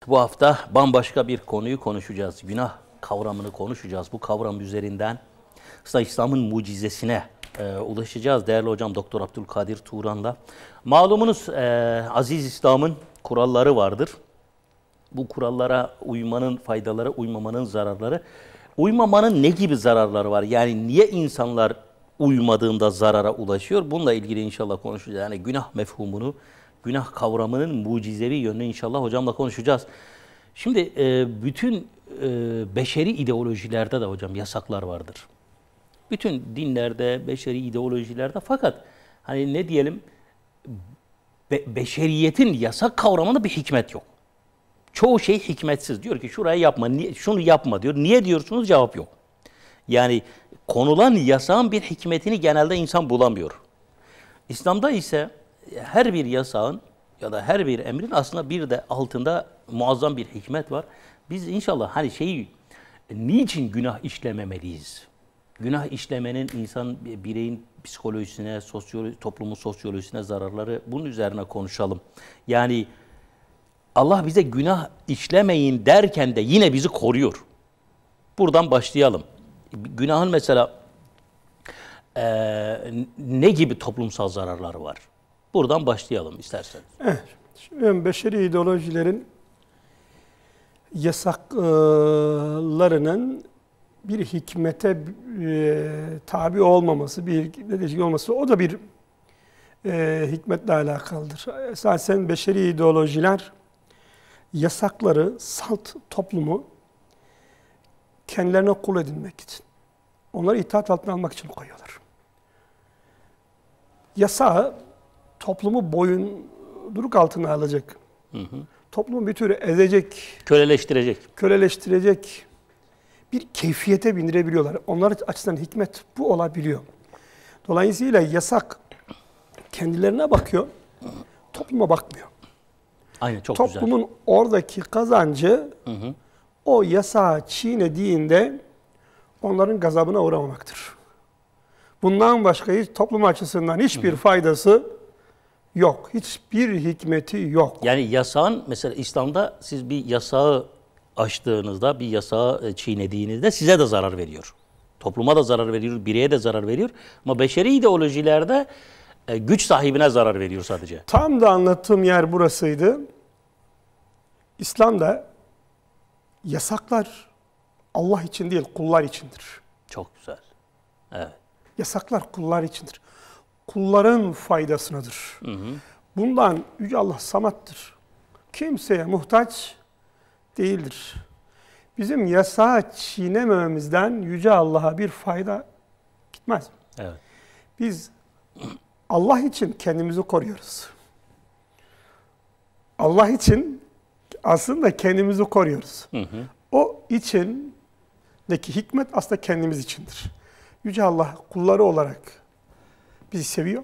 Bu hafta bambaşka bir konuyu konuşacağız. Günah kavramını konuşacağız. Bu kavram üzerinden İslam'ın mucizesine ulaşacağız. Değerli hocam Doktor Abdülkadir Turan'la. Malumunuz aziz İslam'ın kuralları vardır. Bu kurallara uymanın faydaları, uymamanın zararları. Uymamanın ne gibi zararları var? Yani niye insanlar uymadığında zarara ulaşıyor? Bununla ilgili inşallah konuşacağız. Yani günah mefhumunu, günah kavramının mucizevi yönünü inşallah hocamla konuşacağız. Şimdi bütün beşeri ideolojilerde de hocam yasaklar vardır. Bütün dinlerde, beşeri ideolojilerde, fakat hani ne diyelim, beşeriyetin yasak kavramında bir hikmet yok. Çoğu şey hikmetsiz. Diyor ki şurayı yapma, şunu yapma diyor. Niye diyorsunuz? Cevap yok. Yani konulan yasağın bir hikmetini genelde insan bulamıyor. İslam'da ise her bir yasağın ya da her bir emrin aslında bir de altında muazzam bir hikmet var. Biz inşallah hani niçin günah işlememeliyiz? Günah işlemenin bireyin psikolojisine, toplumun sosyolojisine zararları, bunun üzerine konuşalım. Yani Allah bize günah işlemeyin derken de yine bizi koruyor. Buradan başlayalım. Günahın mesela ne gibi toplumsal zararları var? Buradan başlayalım isterseniz. Evet. Şimdi beşeri ideolojilerin yasaklarının bir hikmete tabi olmaması, bir hikmete olması, o da bir hikmetle alakalıdır. Esasen beşeri ideolojiler yasakları, salt toplumu kendilerine kul edinmek için, onları itaat altına almak için koyuyorlar. Yasağı toplumu boyunduruk altına alacak, toplumu bir tür ezecek, köleleştirecek bir keyfiyete bindirebiliyorlar. Onlar açısından hikmet bu olabiliyor. Dolayısıyla yasak kendilerine bakıyor, topluma bakmıyor. Aynen, çok Toplumun güzel. oradaki kazancı o yasağı çiğnediğinde onların gazabına uğramamaktır. Bundan başka toplum açısından hiçbir faydası yok. Hiçbir hikmeti yok. Yani yasağın, mesela İslam'da siz bir yasağı aştığınızda, bir yasağı çiğnediğinizde size de zarar veriyor. Topluma da zarar veriyor, bireye de zarar veriyor. Ama beşeri ideolojilerde güç sahibine zarar veriyor sadece. Tam da anlattığım yer burasıydı. İslam'da yasaklar Allah için değil, kullar içindir. Çok güzel. Evet. Yasaklar kullar içindir. Kulların faydasınadır. Bundan Yüce Allah samattır. Kimseye muhtaç değildir. Bizim yasağı çiğnemememizden Yüce Allah'a bir fayda gitmez. Evet. Biz Allah için kendimizi koruyoruz. Allah için aslında kendimizi koruyoruz. O içindeki hikmet aslında kendimiz içindir. Yüce Allah kulları olarak bizi seviyor,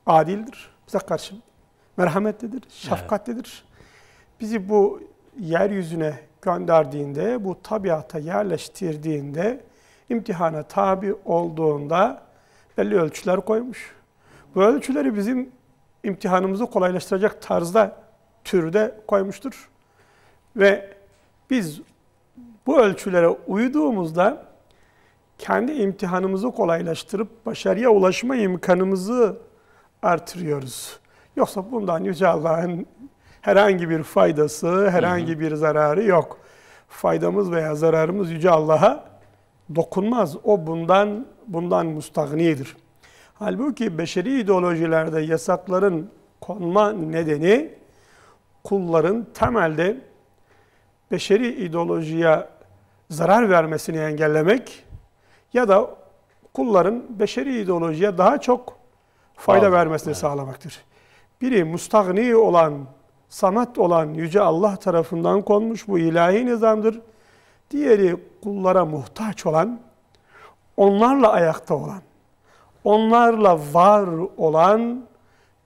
adildir, bize karşı merhametlidir, şefkatlidir. Bizi bu yeryüzüne gönderdiğinde, bu tabiata yerleştirdiğinde, imtihana tabi olduğunda belli ölçüler koymuş. Bu ölçüleri bizim imtihanımızı kolaylaştıracak tarzda, türde koymuştur. Ve biz bu ölçülere uyduğumuzda kendi imtihanımızı kolaylaştırıp başarıya ulaşma imkanımızı artırıyoruz. Yoksa bundan Yüce Allah'ın herhangi bir faydası, herhangi bir zararı yok. Faydamız veya zararımız Yüce Allah'a dokunmaz. O bundan müstahnidir. Halbuki beşeri ideolojilerde yasakların konma nedeni kulların temelde beşeri ideolojiye zarar vermesini engellemek ya da kulların beşeri ideolojiye daha çok fayda vermesini sağlamaktır. Biri müstahni olan, samat olan Yüce Allah tarafından konmuş bu ilahi nizamdır. Diğeri kullara muhtaç olan, onlarla ayakta olan, onlarla var olan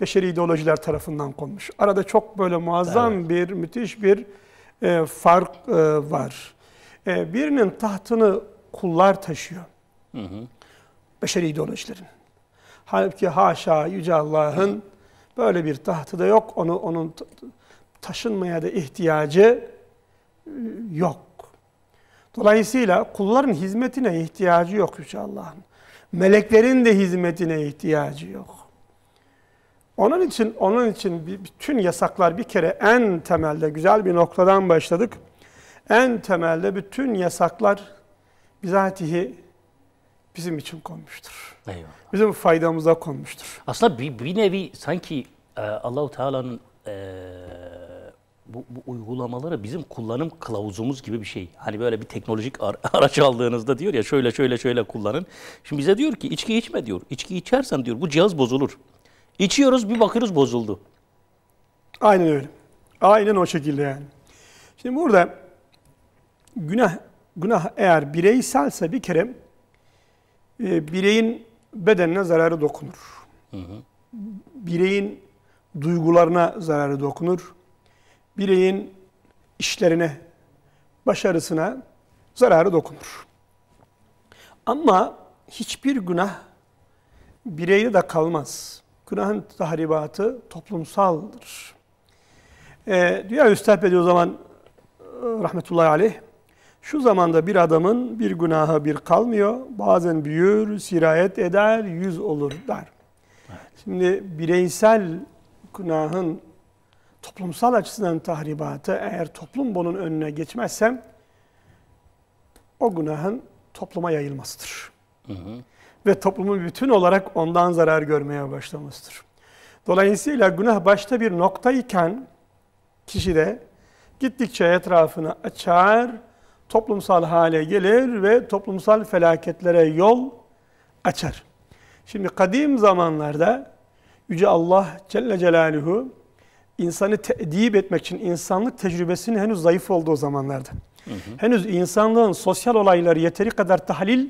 beşeri ideolojiler tarafından konmuş. Arada çok böyle muazzam bir, müthiş bir fark var. Birinin tahtını kullar taşıyor. Beşeri ideolojilerin. Halbuki haşa Yüce Allah'ın böyle bir tahtı da yok. Onun taşınmaya da ihtiyacı yok. Dolayısıyla kulların hizmetine ihtiyacı yok Yüce Allah'ın. Meleklerin de hizmetine ihtiyacı yok. Onun için bütün yasaklar bir kere en temelde güzel bir noktadan başladık. En temelde bütün yasaklar bizatihi bizim için konmuştur. Eyvallah. Bizim faydamıza konmuştur. Aslında bir nevi sanki Allahu Teala'nın bu uygulamaları bizim kullanım kılavuzumuz gibi bir şey. Hani böyle bir teknolojik araç aldığınızda diyor ya şöyle kullanın. Şimdi bize diyor ki içki içme diyor. İçki içersen diyor bu cihaz bozulur. İçiyoruz bir bakıyoruz bozuldu. Aynen öyle. Aynen o şekilde yani. Şimdi burada günah eğer bireyselse bir kere bireyin bedenine zararı dokunur. Bireyin duygularına zararı dokunur. Bireyin işlerine, başarısına zararı dokunur. Ama hiçbir günah bireyde de kalmaz. Günahın tahribatı toplumsaldır. Diyor Üstad Bediüzzaman o zaman rahmetullahi aleyh, şu zamanda bir adamın bir günahı bir kalmıyor, bazen büyür, sirayet eder, 100 olur der. Evet. Şimdi bireysel günahın toplumsal açısından tahribatı, eğer toplum bunun önüne geçmezse o günahın topluma yayılmasıdır. Ve toplumun bütün olarak ondan zarar görmeye başlamasıdır. Dolayısıyla günah başta bir noktayken kişi de gittikçe etrafını açar, toplumsal hale gelir ve toplumsal felaketlere yol açar. Şimdi kadim zamanlarda Yüce Allah Celle Celaluhu insanı teedip etmek için insanlık tecrübesinin henüz zayıf olduğu zamanlarda, henüz insanlığın sosyal olayları yeteri kadar tahlil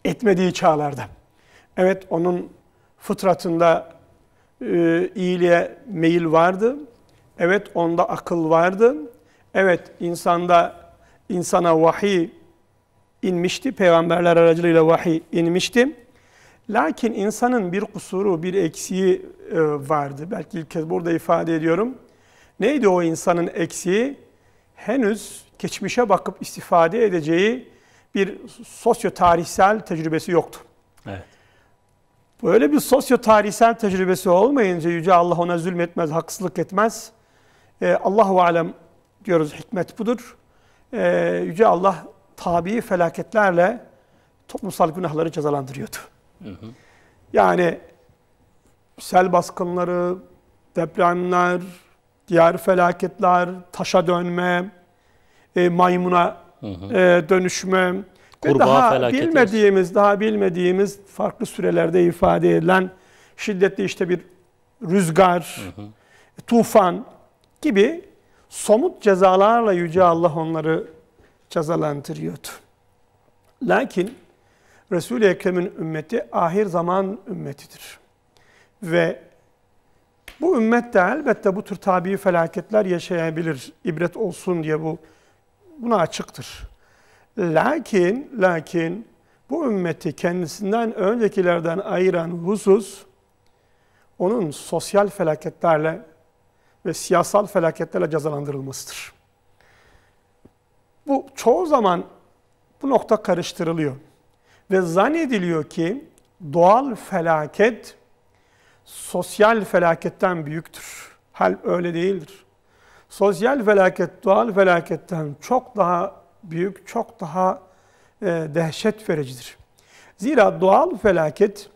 etmediği çağlarda, evet onun fıtratında iyiliğe meyil vardı, evet onda akıl vardı, evet insana vahiy inmişti, peygamberler aracılığıyla vahiy inmişti. Lakin insanın bir kusuru, bir eksiği vardı. Belki ilk kez burada ifade ediyorum. Neydi o insanın eksiği? Henüz geçmişe bakıp istifade edeceği bir sosyo-tarihsel tecrübesi yoktu. Evet. Böyle bir sosyo-tarihsel tecrübesi olmayınca Yüce Allah ona zulmetmez, haksızlık etmez. Allahu alem diyoruz, hikmet budur. Yüce Allah tabii felaketlerle toplumsal günahları cezalandırıyordu. Yani sel baskınları, depremler, diğer felaketler, taşa dönme, maymuna dönüşme ve daha bilmediğimiz farklı sürelerde ifade edilen şiddetli işte bir rüzgar, tufan gibi somut cezalarla Yüce Allah onları cezalandırıyordu. Lakin Resul-i Ekrem'in ümmeti ahir zaman ümmetidir. Ve bu ümmet de elbette bu tür tabii felaketler yaşayabilir. İbret olsun diye buna açıktır. Lakin bu ümmeti kendisinden öncekilerden ayıran husus onun sosyal felaketlerle ve siyasal felaketlerle cezalandırılmasıdır. Bu çoğu zaman bu nokta karıştırılıyor. Ve zannediliyor ki doğal felaket sosyal felaketten büyüktür. Hal öyle değildir. Sosyal felaket doğal felaketten çok daha büyük, çok daha dehşet vericidir. Zira doğal felaket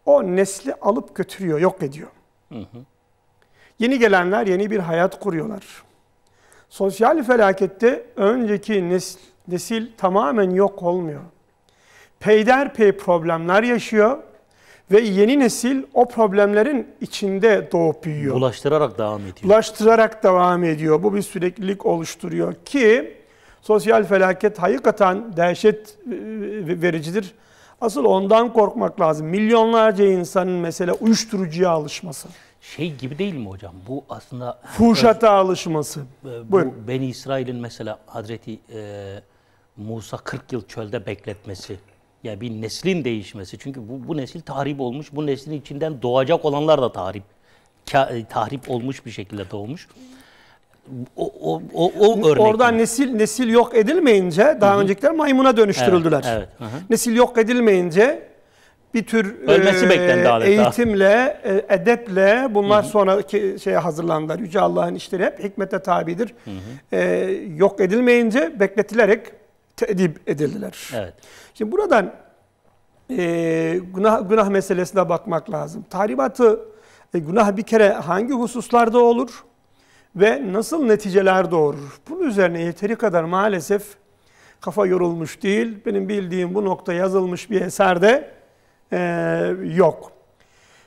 o nesli alıp götürüyor, yok ediyor. Yeni gelenler yeni bir hayat kuruyorlar. Sosyal felakette önceki nesil tamamen yok olmuyor. Peyderpey problemler yaşıyor ve yeni nesil o problemlerin içinde doğup büyüyor. Bulaştırarak devam ediyor. Bulaştırarak devam ediyor. Bu bir süreklilik oluşturuyor ki sosyal felaket hakikaten dehşet vericidir. Asıl ondan korkmak lazım. Milyonlarca insanın mesela uyuşturucuya alışması. Şey gibi değil mi hocam? Bu aslında fuhuşata alışması. Bu Beni İsrail'in mesela Hazreti Musa 40 yıl çölde bekletmesi. Yani bir neslin değişmesi. Çünkü bu nesil tahrip olmuş. Bu neslin içinden doğacak olanlar da tahrip olmuş bir şekilde doğmuş. O örnek. Orada nesil yok edilmeyince daha öncekiler maymuna dönüştürüldüler. Evet, evet. Nesil yok edilmeyince bir tür Ölmesi beklendi adeta. eğitimle, edeple bunlar sonraki şeye hazırlandılar. Yüce Allah'ın işleri hep hikmete tabidir. Yok edilmeyince bekletilerek tedip edildiler. Evet. Şimdi buradan günah meselesine bakmak lazım. Tahribatı, günah bir kere hangi hususlarda olur ve nasıl neticeler doğurur? Bunun üzerine yeteri kadar maalesef kafa yorulmuş değil. Benim bildiğim bu nokta yazılmış bir eserde yok.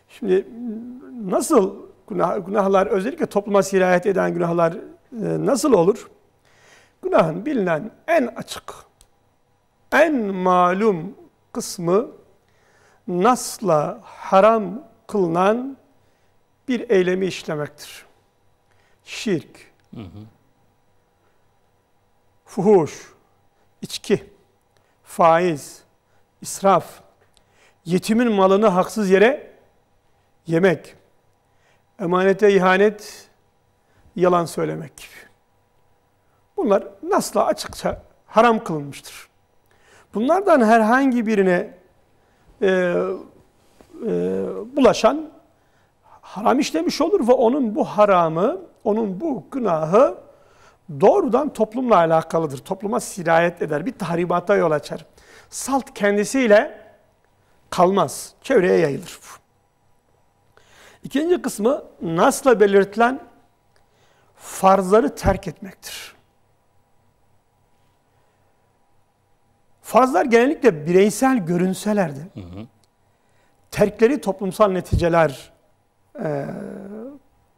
Şimdi nasıl günahlar, özellikle topluma sirayet eden günahlar nasıl olur? Günahın bilinen en açık, en malum kısmı nasla haram kılınan bir eylemi işlemektir. Şirk, fuhuş, içki, faiz, israf, yetimin malını haksız yere yemek, emanete ihanet, yalan söylemek gibi. Bunlar nasla açıkça haram kılınmıştır. Bunlardan herhangi birine bulaşan haram işlemiş olur ve onun bu haramı, onun bu günahı doğrudan toplumla alakalıdır. Topluma sirayet eder, bir tahribata yol açar. Salt kendisiyle kalmaz, çevreye yayılır. İkinci kısmı nasla belirtilen farzları terk etmektir. Farzlar genellikle bireysel görünseler de terkleri toplumsal neticeler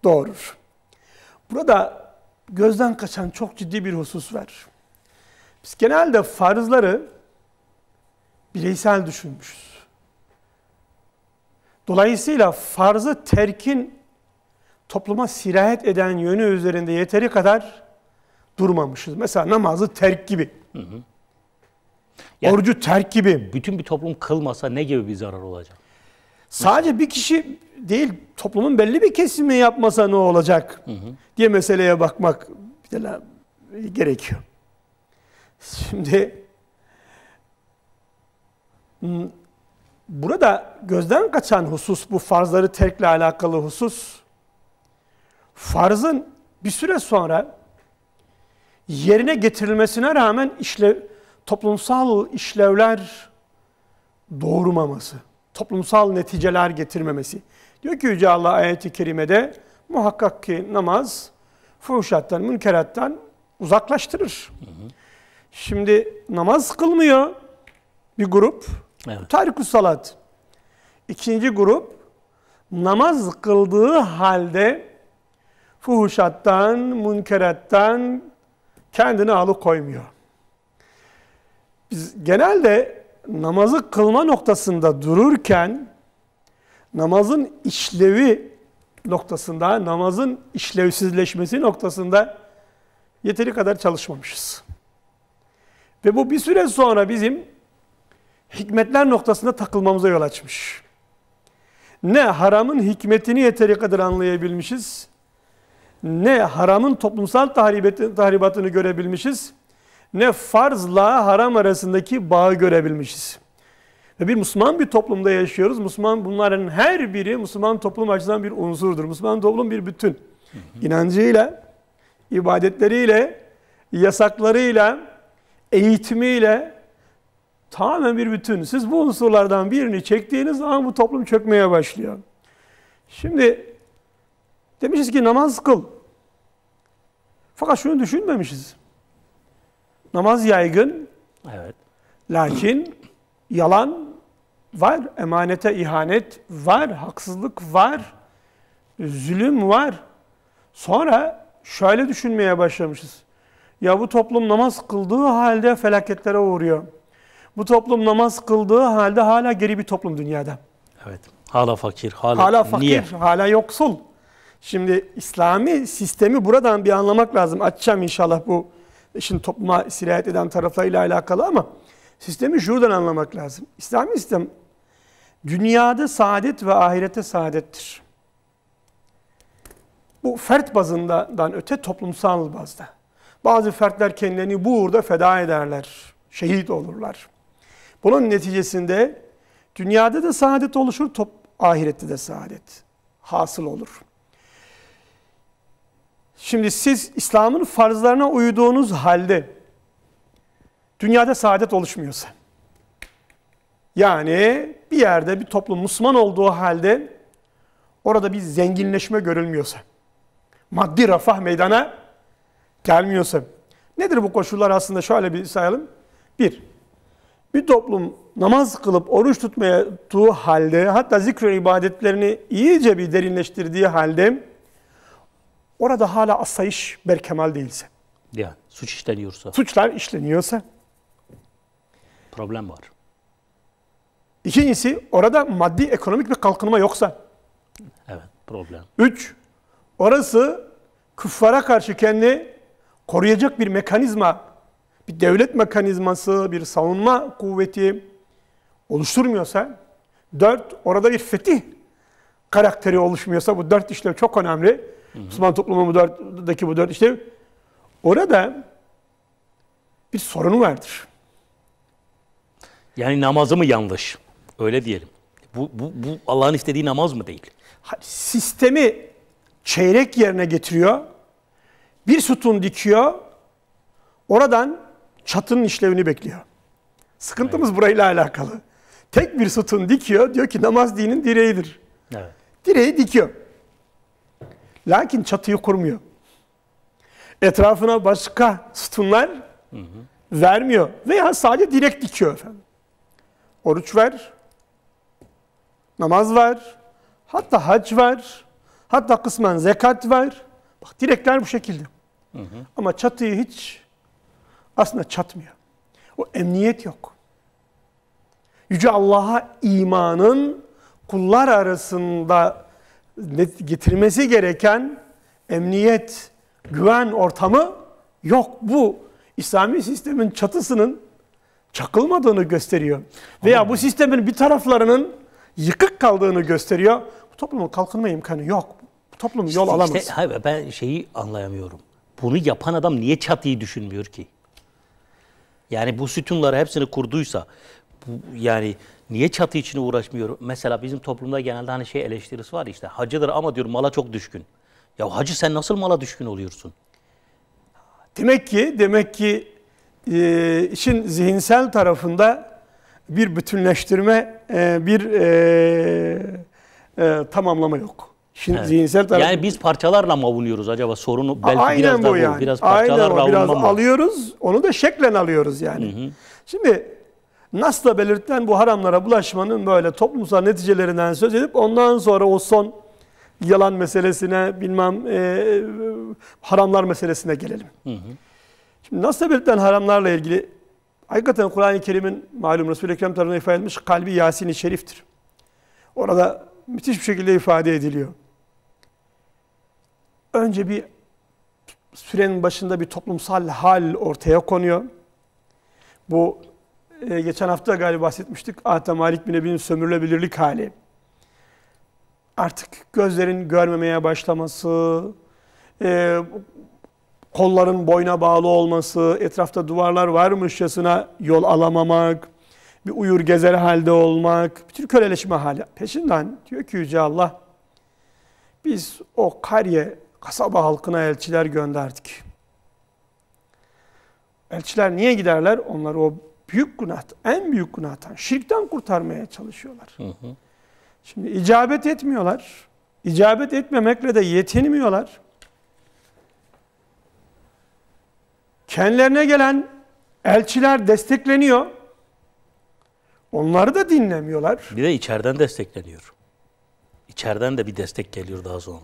doğurur. Burada gözden kaçan çok ciddi bir husus var. Biz genelde farzları bireysel düşünmüşüz. Dolayısıyla farzı terkin topluma sirayet eden yönü üzerinde yeteri kadar durmamışız. Mesela namazı terk gibi. Yani, orucu terk gibi. Bütün bir toplum kılmasa ne gibi bir zarar olacak? Sadece bir kişi değil, toplumun belli bir kesimi yapmasa ne olacak diye meseleye bakmak gerekiyor. Şimdi burada gözden kaçan husus, bu farzları terkle alakalı husus, farzın bir süre sonra yerine getirilmesine rağmen toplumsal işlevler doğurmaması, toplumsal neticeler getirmemesi. Diyor ki Yüce Allah ayet-i kerimede, muhakkak ki namaz fuhuşattan, münkerattan uzaklaştırır. Şimdi namaz kılmıyor bir grup, evet. Tarikus salat. İkinci grup, namaz kıldığı halde fuhuşattan, münkerattan kendini alıkoymuyor. Biz genelde namazı kılma noktasında dururken namazın işlevi noktasında, namazın işlevsizleşmesi noktasında yeteri kadar çalışmamışız. Ve bu bir süre sonra bizim hikmetler noktasında takılmamıza yol açmış. Ne haramın hikmetini yeteri kadar anlayabilmişiz, ne haramın toplumsal tahribatını görebilmişiz, ne farzla haram arasındaki bağı görebilmişiz. Ve bir Müslüman bir toplumda yaşıyoruz. Müslüman, bunların her biri Müslüman toplum açısından bir unsurdur. Müslüman toplum bir bütün. İnancıyla, ibadetleriyle, yasaklarıyla, eğitimiyle tamamen bir bütün. Siz bu unsurlardan birini çektiğiniz zaman bu toplum çökmeye başlıyor. Şimdi demişiz ki namaz kıl. Fakat şunu düşünmemişiz. Namaz yaygın. Evet. Lakin yalan var, emanete ihanet var, haksızlık var, zulüm var. Sonra şöyle düşünmeye başlamışız. Ya bu toplum namaz kıldığı halde felaketlere uğruyor. Bu toplum namaz kıldığı halde hala geri bir toplum dünyada. Evet. Hala fakir, hala fakir, niye? hala yoksul. Şimdi İslami sistemi buradan bir anlamak lazım. Açacağım inşallah bu işin topluma sirayet eden taraflarıyla alakalı ama sistemi şuradan anlamak lazım. İslami sistem dünyada saadet ve ahirette saadettir. Bu fert bazından öte toplumsal bazda. Bazı fertler kendilerini bu uğurda feda ederler, şehit olurlar. Bunun neticesinde dünyada da saadet oluşur, ahirette de saadet hasıl olur. Şimdi siz İslam'ın farzlarına uyduğunuz halde dünyada saadet oluşmuyorsa, yani bir yerde bir toplum Müslüman olduğu halde orada bir zenginleşme görülmüyorsa, maddi refah meydana gelmiyorsa, nedir bu koşullar aslında şöyle bir sayalım. Bir toplum namaz kılıp oruç tuttuğu halde, hatta zikr ve ibadetlerini iyice bir derinleştirdiği halde, orada hala asayiş berkemal değilse, Yani suç işleniyorsa, suçlar işleniyorsa, problem var. İkincisi, orada maddi ekonomik bir kalkınma yoksa, Evet, problem. 3, orası küffara karşı kendini koruyacak bir mekanizma, bir devlet mekanizması, bir savunma kuvveti oluşturmuyorsa, 4, orada bir fetih karakteri oluşmuyorsa, bu 4 işlev çok önemli. Müslüman toplumun bu 4 işlev, orada bir sorun vardır. Yani namazı mı yanlış? Öyle diyelim. Bu Allah'ın istediği namaz mı değil? Sistemi çeyrek yerine getiriyor, bir sütun dikiyor, oradan çatının işlevini bekliyor. Sıkıntımız burayla alakalı. Tek bir sütun dikiyor, diyor ki namaz dinin direğidir. Evet. Direği dikiyor. Lakin çatıyı kurmuyor. Etrafına başka sütunlar vermiyor. Veya sadece direk dikiyor efendim. Oruç ver, namaz var, hatta hac var, hatta kısmen zekat var. Bak direkler bu şekilde. Ama çatıyı hiç aslında çatmıyor. O emniyet yok. Yüce Allah'a imanın kullar arasında getirmesi gereken emniyet, güven ortamı yok. Bu İslami sistemin çatısının çakılmadığını gösteriyor. Veya bu sistemin bir taraflarının yıkık kaldığını gösteriyor. Bu toplumun kalkınma imkanı yok. Bu toplum yol alamaz. İşte, hayır, ben şeyi anlayamıyorum. Bunu yapan adam niye çatıyı düşünmüyor ki? Yani bu sütunları hepsini kurduysa, yani niye çatı için uğraşmıyor? Mesela bizim toplumda genelde hani şey eleştirisi var işte, hacıdır ama diyor mala çok düşkün. Ya hacı sen nasıl mala düşkün oluyorsun? Demek ki işin zihinsel tarafında bir bütünleştirme, bir tamamlama yok. İşin zihinsel tarafında. Yani biz parçalarla mı avunuyoruz acaba? Sorunu belki Aynen biraz da bu. yani. Biraz parçalarla avunma biraz mı? alıyoruz, onu da şeklen alıyoruz yani. Şimdi Nas'la belirtilen bu haramlara bulaşmanın böyle toplumsal neticelerinden söz edip ondan sonra o son yalan meselesine, haramlar meselesine gelelim. Şimdi Nas'la belirtilen haramlarla ilgili hakikaten Kur'an-ı Kerim'in malum Resul-i Ekrem tarafından ifade edilmiş kalbi Yasin-i Şerif'tir. Orada müthiş bir şekilde ifade ediliyor. Önce bir sürenin başında bir toplumsal hal ortaya konuyor. Bu geçen hafta galiba bahsetmiştik. Adeta Malik bin Ebi'nin sömürülebilirlik hali. Artık gözlerin görmemeye başlaması, kolların boyna bağlı olması, etrafta duvarlar varmışçasına yol alamamak, bir uyur gezer halde olmak, bir tür köleleşme hali. Peşinden diyor ki Yüce Allah, biz o kariye, kasaba halkına elçiler gönderdik. Elçiler niye giderler? Onları o büyük günahtan, en büyük günahtan, şirkten kurtarmaya çalışıyorlar. Şimdi icabet etmiyorlar. İcabet etmemekle de yetinmiyorlar. Kendilerine gelen elçiler destekleniyor. Onları da dinlemiyorlar. Bir de içeriden destekleniyor. İçeriden de bir destek geliyor daha sonra.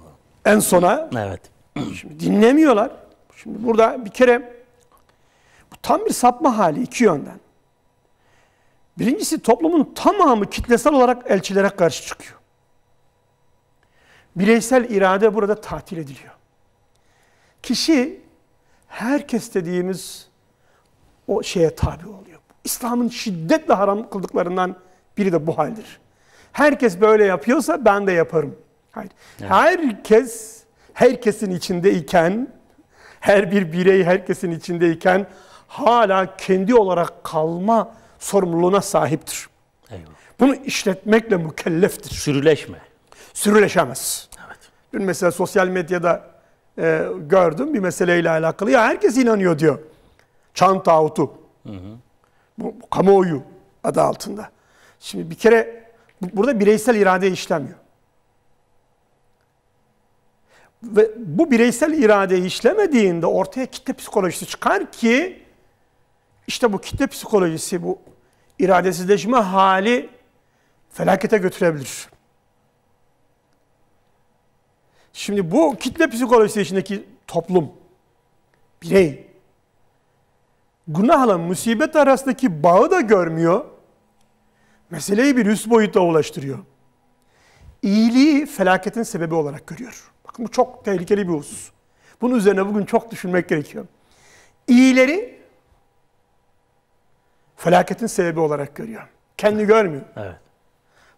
En sona Evet. şimdi dinlemiyorlar. Şimdi burada bir kere bu tam bir sapma hali iki yönden. Birincisi toplumun tamamı kitlesel olarak elçilere karşı çıkıyor. Bireysel irade burada tatil ediliyor. Kişi herkes dediğimiz o şeye tabi oluyor. İslam'ın şiddetle haram kıldıklarından biri de bu haldir. Herkes böyle yapıyorsa ben de yaparım. Hayır. Evet. herkesin içindeyken, her bir birey herkesin içindeyken hala kendi olarak kalma sorumluluğuna sahiptir. Eyvallah. Bunu işletmekle mükelleftir. Sürüleşme. Sürüleşemez. Evet. Dün mesela sosyal medyada gördüm bir meseleyle alakalı. Ya herkes inanıyor diyor. Çan tağutu. Bu kamuoyu adı altında. Şimdi bir kere burada bireysel irade işlemiyor. Ve bu bireysel irade işlemediğinde ortaya kitle psikolojisi çıkar ki işte bu kitle psikolojisi, bu iradesizleşme hali felakete götürebilir. Şimdi bu kitle psikolojisi içindeki toplum, birey, günahla musibet arasındaki bağı da görmüyor, meseleyi bir üst boyuta ulaştırıyor. İyiliği felaketin sebebi olarak görüyor. Bakın bu çok tehlikeli bir husus. Bunun üzerine bugün çok düşünmek gerekiyor. İyileri felaketin sebebi olarak görüyor. Kendi görmüyor. Evet.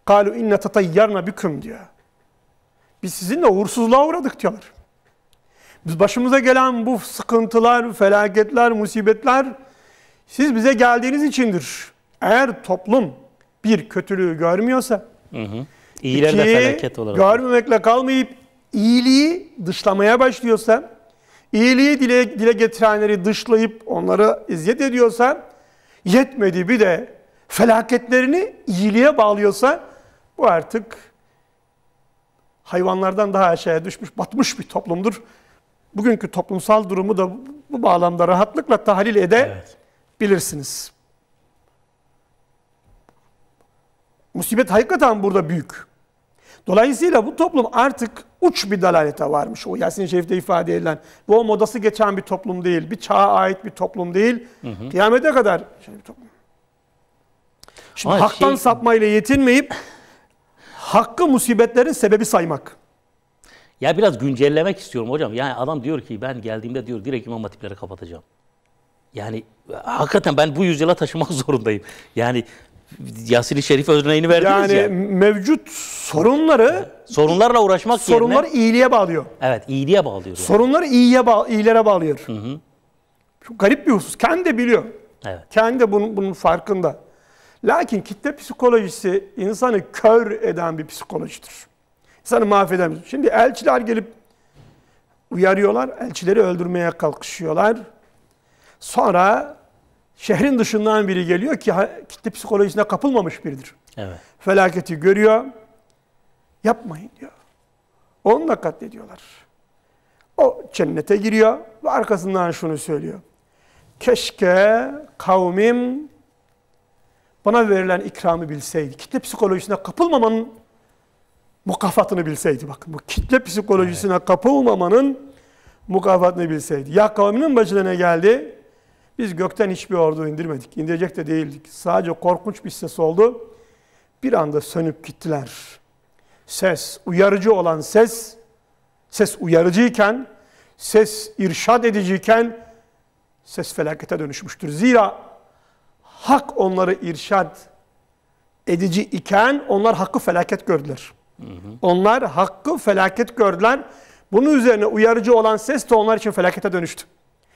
قَالُوا اِنَّ تَطَيَّرْنَا بِكُمْ diyor. Biz sizinle uğursuzluğa uğradık diyorlar. Biz başımıza gelen bu sıkıntılar, felaketler, musibetler siz bize geldiğiniz içindir. Eğer toplum bir kötülüğü görmüyorsa, İyiler de felaket olarak. görmemekle kalmayıp iyiliği dışlamaya başlıyorsa, iyiliği dile getirenleri dışlayıp onları eziyet ediyorsa, yetmedi bir de felaketlerini iyiliğe bağlıyorsa, bu artık hayvanlardan daha aşağıya düşmüş, batmış bir toplumdur. Bugünkü toplumsal durumu da bu bağlamda rahatlıkla tahlil edebilirsiniz. Musibet hakikaten burada büyük. Dolayısıyla bu toplum artık uç bir dalalete varmış. O Yasin-i Şerif'te ifade edilen. Bu o modası geçen bir toplum değil. Bir çağa ait bir toplum değil. Kıyamete kadar bir toplum. Şimdi haktan sapmayla yetinmeyip hakkı musibetlerin sebebi saymak. Ya biraz güncellemek istiyorum hocam. Yani adam diyor ki ben geldiğimde diyor direkt imam hatipleri kapatacağım. Yani hakikaten ben bu yüzyıla taşımak zorundayım. Yani Yasin-i Şerif örneğini verdiniz ya. Yani mevcut sorunlarla uğraşmak sorunları iyiliğe bağlıyor. Evet, iyiliğe bağlıyor. Yani. Sorunları iyilere bağlıyor. Çok garip bir husus. Kendi de biliyor. Evet. Kendi de bunun farkında. Lakin kitle psikolojisi insanı kör eden bir psikolojidir. İnsanı mahveden. Şimdi elçiler gelip uyarıyorlar. Elçileri öldürmeye kalkışıyorlar. Sonra şehrin dışından biri geliyor ki kitle psikolojisine kapılmamış biridir. Evet. Felaketi görüyor. Yapmayın diyor. Onunla katlediyorlar. O cennete giriyor ve arkasından şunu söylüyor. Keşke kavmim bana verilen ikramı bilseydi. Kitle psikolojisine kapılmamanın mukafatını bilseydi. Bakın bu kitle psikolojisine kapılmamanın mukafatını bilseydi. Ya kavminin başına ne geldi? Biz gökten hiçbir ordu indirmedik. İndirecek de değildik. Sadece korkunç bir ses oldu. Bir anda sönüp gittiler. Ses, uyarıcı olan ses uyarıcıyken, ses irşad ediciyken, ses felakete dönüşmüştür. Zira hak onları irşad edici iken onlar hakkı felaket gördüler. Onlar hakkı felaket gördüler. Bunun üzerine uyarıcı olan ses de onlar için felakete dönüştü.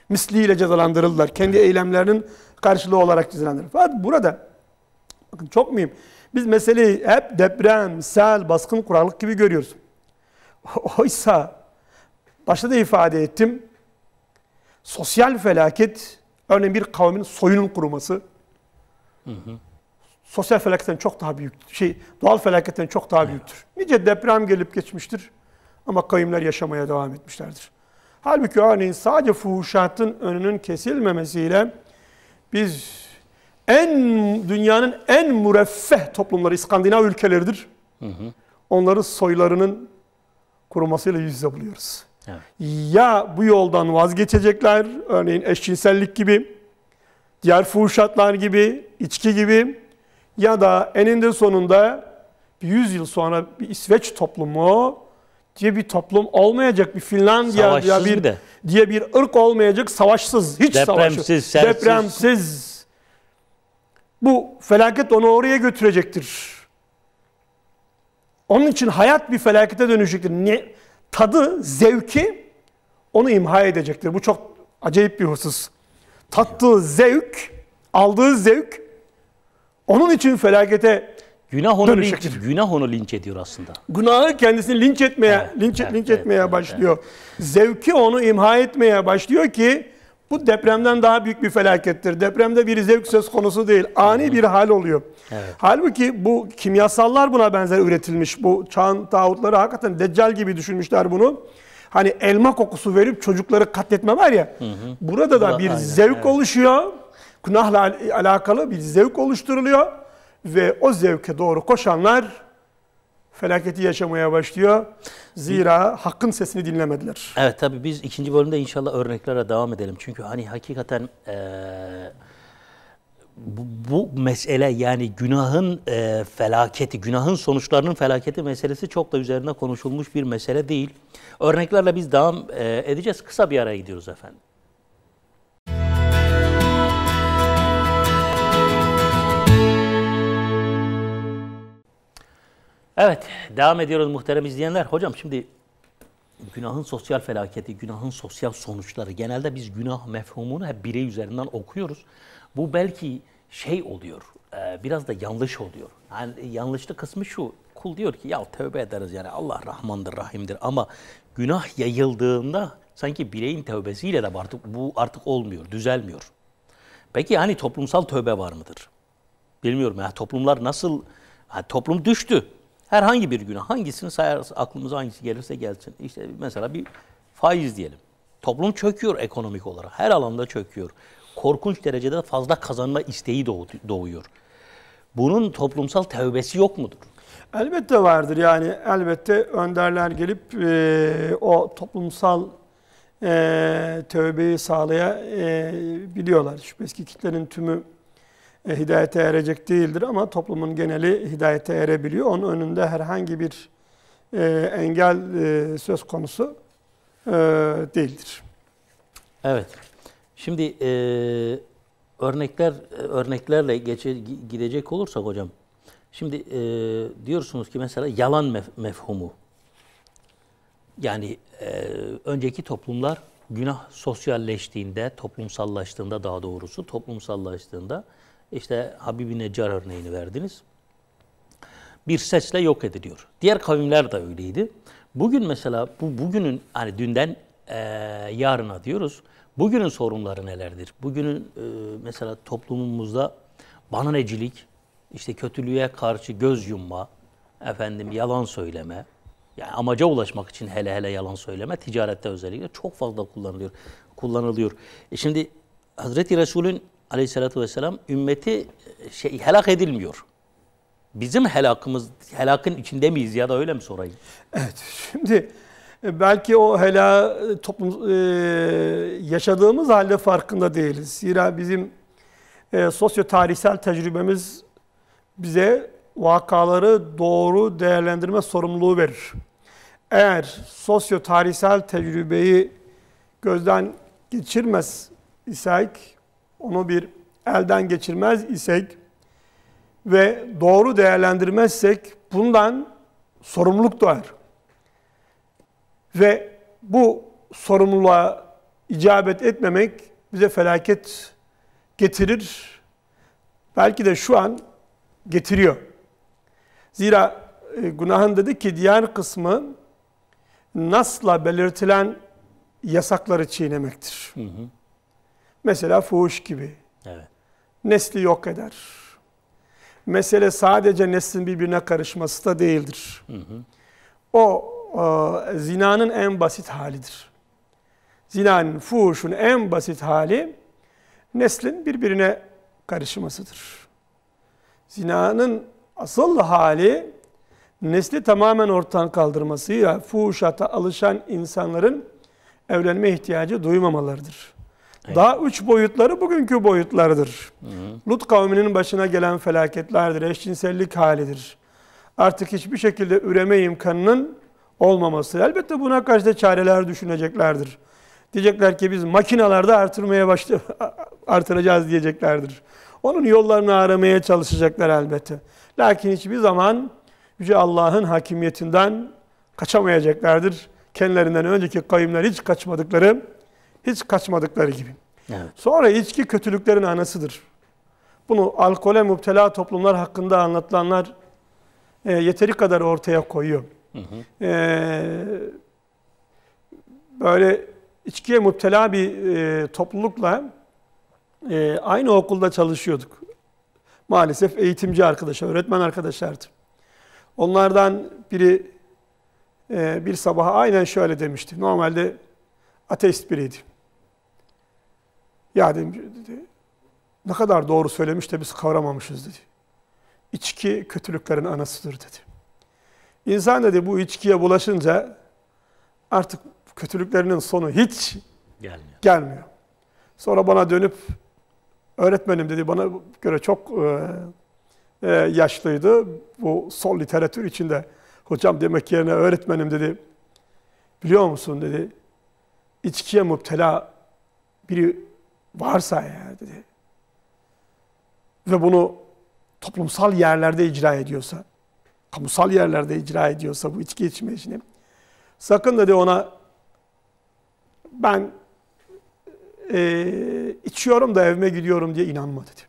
Misliyle cezalandırıldılar. Kendi eylemlerinin karşılığı olarak cezalandırıldılar. Fakat burada bakın çok mühim. Biz meseleyi hep deprem, sel, baskın, kuraklık gibi görüyoruz. Oysa başta da ifade ettim. Sosyal felaket, örneğin bir kavmin soyunun kuruması, sosyal felaketten çok daha büyüktür. Doğal felaketten çok daha büyüktür. Nice deprem gelip geçmiştir ama kavimler yaşamaya devam etmişlerdir. Halbuki örneğin sadece fuhuşatın önünün kesilmemesiyle biz dünyanın en müreffeh toplumları İskandinav ülkeleridir. Onların soylarının kurumasıyla yüz yüze buluyoruz. Evet. Ya bu yoldan vazgeçecekler, örneğin eşcinsellik gibi, diğer fuhuşatlar gibi, içki gibi, ya da eninde sonunda 100 yıl sonra bir İsveç toplumu diye bir toplum olmayacak, bir Finlandiya diye bir ırk olmayacak, savaşsız, hiç depremsiz, depremsiz. Bu felaket onu oraya götürecektir. Onun için hayat bir felakete dönüşecektir. tadı, zevki onu imha edecektir. Bu çok acayip bir husus. Tattığı zevk, aldığı zevk onun için felakete Günah onu linç ediyor aslında. Günahı kendisini linç etmeye, linç etmeye başlıyor. Zevki onu imha etmeye başlıyor ki bu depremden daha büyük bir felakettir. Depremde bir zevk söz konusu değil. Ani bir hal oluyor. Evet. Halbuki bu kimyasallar buna benzer üretilmiş. Bu çağın tağutları hakikaten deccal gibi düşünmüşler bunu. Hani elma kokusu verip çocukları katletme var ya. Burada da bir zevk oluşuyor. Günahla alakalı bir zevk oluşturuluyor. Ve o zevke doğru koşanlar felaketi yaşamaya başlıyor. Zira hakkın sesini dinlemediler. Evet, tabii biz ikinci bölümde inşallah örneklere devam edelim. Çünkü hani hakikaten bu mesele, yani günahın felaketi, günahın sonuçlarının felaketi meselesi çok da üzerine konuşulmuş bir mesele değil. Örneklerle biz devam edeceğiz. Kısa bir araya gidiyoruz efendim. Evet, devam ediyoruz muhterem izleyenler. Hocam şimdi günahın sosyal felaketi, günahın sosyal sonuçları. Genelde biz günah mefhumunu hep birey üzerinden okuyoruz. Bu belki şey oluyor, biraz da yanlış oluyor. Yani yanlışlı kısmı şu, kul diyor ki ya tövbe ederiz, yani Allah Rahmandır, Rahim'dir. Ama günah yayıldığında sanki bireyin tövbesiyle de bu artık olmuyor, düzelmiyor. Peki hani toplumsal tövbe var mıdır? Bilmiyorum ya, toplumlar nasıl, toplum düştü. Herhangi bir günah, hangisini sayarız, aklımıza hangisi gelirse gelsin. İşte mesela bir faiz diyelim. Toplum çöküyor ekonomik olarak. Her alanda çöküyor. Korkunç derecede fazla kazanma isteği doğuyor. Bunun toplumsal tevbesi yok mudur? Elbette vardır. Yani elbette önderler gelip o toplumsal tövbeyi sağlayabiliyorlar. Şüphesiz ki kitlenin tümü hidayete erecek değildir ama toplumun geneli hidayete erebiliyor. Onun önünde herhangi bir engel söz konusu değildir. Evet. Şimdi örneklerle gidecek olursak hocam. Şimdi diyorsunuz ki mesela yalan mefhumu. Yani önceki toplumlar günah sosyalleştiğinde, toplumsallaştığında işte Habib-i Neccar örneğini verdiniz. Bir sesle yok ediliyor. Diğer kavimler de öyleydi. Bugün mesela bugünün hani dünden yarına diyoruz. Bugünün sorunları nelerdir? Bugünün mesela toplumumuzda bananecilik, işte kötülüğe karşı göz yumma, yalan söyleme, yani amaca ulaşmak için hele yalan söyleme, ticarette özellikle çok fazla kullanılıyor. Şimdi Hazreti Resul'ün Aleyhisselatü Vesselam ümmeti helak edilmiyor. Bizim helakın içinde miyiz ya da öyle mi sorayım? Evet, şimdi belki o yaşadığımız halde farkında değiliz. Zira bizim sosyo-tarihsel tecrübemiz bize vakaları doğru değerlendirme sorumluluğu verir. Eğer sosyo-tarihsel tecrübeyi gözden geçirmez isek, onu bir elden geçirmez isek ve doğru değerlendirmezsek bundan sorumluluk doğar. Ve bu sorumluluğa icabet etmemek bize felaket getirir. Belki de şu an getiriyor. Zira günahın dedik ki diğer kısmı nasla belirtilen yasakları çiğnemektir. Mesela fuhuş gibi. Evet. Nesli yok eder. Mesele sadece neslin birbirine karışması da değildir. O zinanın en basit halidir. Zinanın, fuhuşun en basit hali neslin birbirine karışmasıdır. Zinanın asıl hali nesli tamamen ortadan kaldırmasıyla fuhuşata alışan insanların evlenme ihtiyacı duymamalarıdır. Evet. Daha üç boyutları bugünkü boyutlardır. Lut kavminin başına gelen felaketlerdir, eşcinsellik halidir. Artık hiçbir şekilde üreme imkanının olmaması. Elbette buna karşı da çareler düşüneceklerdir. Diyecekler ki biz makinalarda artıracağız diyeceklerdir. Onun yollarını aramaya çalışacaklar elbette. Lakin hiçbir zaman Yüce Allah'ın hakimiyetinden kaçamayacaklardır. kendilerinden önceki kavimler hiç kaçmadıkları gibi. Evet. Sonra içki kötülüklerin anasıdır. Bunu alkole müptela toplumlar hakkında anlatılanlar yeteri kadar ortaya koyuyor. Böyle içkiye müptela bir toplulukla aynı okulda çalışıyorduk. Maalesef eğitimci arkadaşlar, öğretmen arkadaşlardı. Onlardan biri bir sabah aynen şöyle demişti. Normalde ateist biriydi. Ya dedi, ne kadar doğru söylemiş de biz kavramamışız dedi. İçki kötülüklerin anasıdır dedi. İnsan dedi bu içkiye bulaşınca artık kötülüklerinin sonu hiç gelmiyor. Sonra bana dönüp öğretmenim dedi, bana göre çok yaşlıydı. Bu sol literatür içinde hocam demek yerine öğretmenim dedi. Biliyor musun dedi. İçkiye müptela biri varsa eğer dedi. Ve bunu toplumsal yerlerde icra ediyorsa, kamusal yerlerde icra ediyorsa bu içki içme işini, sakın dedi ona ben içiyorum da evime gidiyorum diye inanma dedi.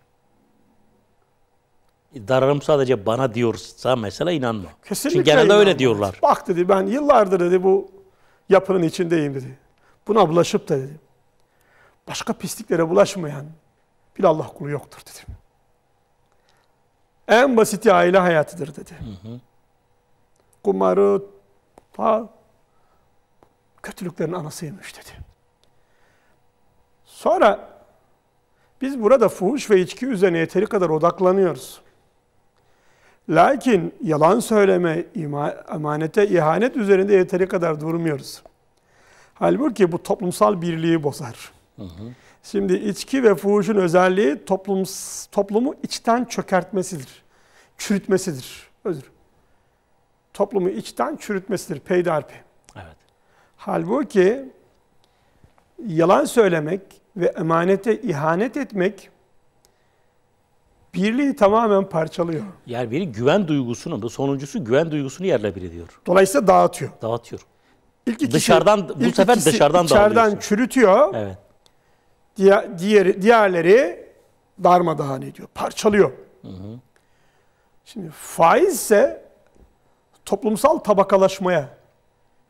Zararım sadece bana diyorsa mesela inanma. Kesinlikle çünkü genelde inanma. öyle diyorlar. Bak dedi ben yıllardır dedi bu yapının içindeyim dedi. Buna bulaşıp da dedi. Başka pisliklere bulaşmayan bir Allah kulu yoktur dedi. En basiti aile hayatıdır dedi. Kumarı kötülüklerin anasıymış dedi. Sonra biz burada fuhuş ve içki üzerine yeteri kadar odaklanıyoruz. Lakin yalan söyleme, emanete ihanet üzerinde yeteri kadar durmuyoruz. Halbuki bu toplumsal birliği bozar. Şimdi içki ve fuhuşun özelliği toplumu içten çökertmesidir. Çürütmesidir. Toplumu içten çürütmesidir peyderpey. Evet. Halbuki yalan söylemek ve emanete ihanet etmek birliği tamamen parçalıyor. Yani bir güven duygusunu, bu sonuncusu güven duygusunu yerle bir ediyor. Dolayısıyla dağıtıyor. Dağıtıyor. Dışarıdan dışarıdan içeriden çürütüyor. Evet. Diğerleri darmadağın ediyor, parçalıyor. Şimdi faiz ise toplumsal tabakalaşmaya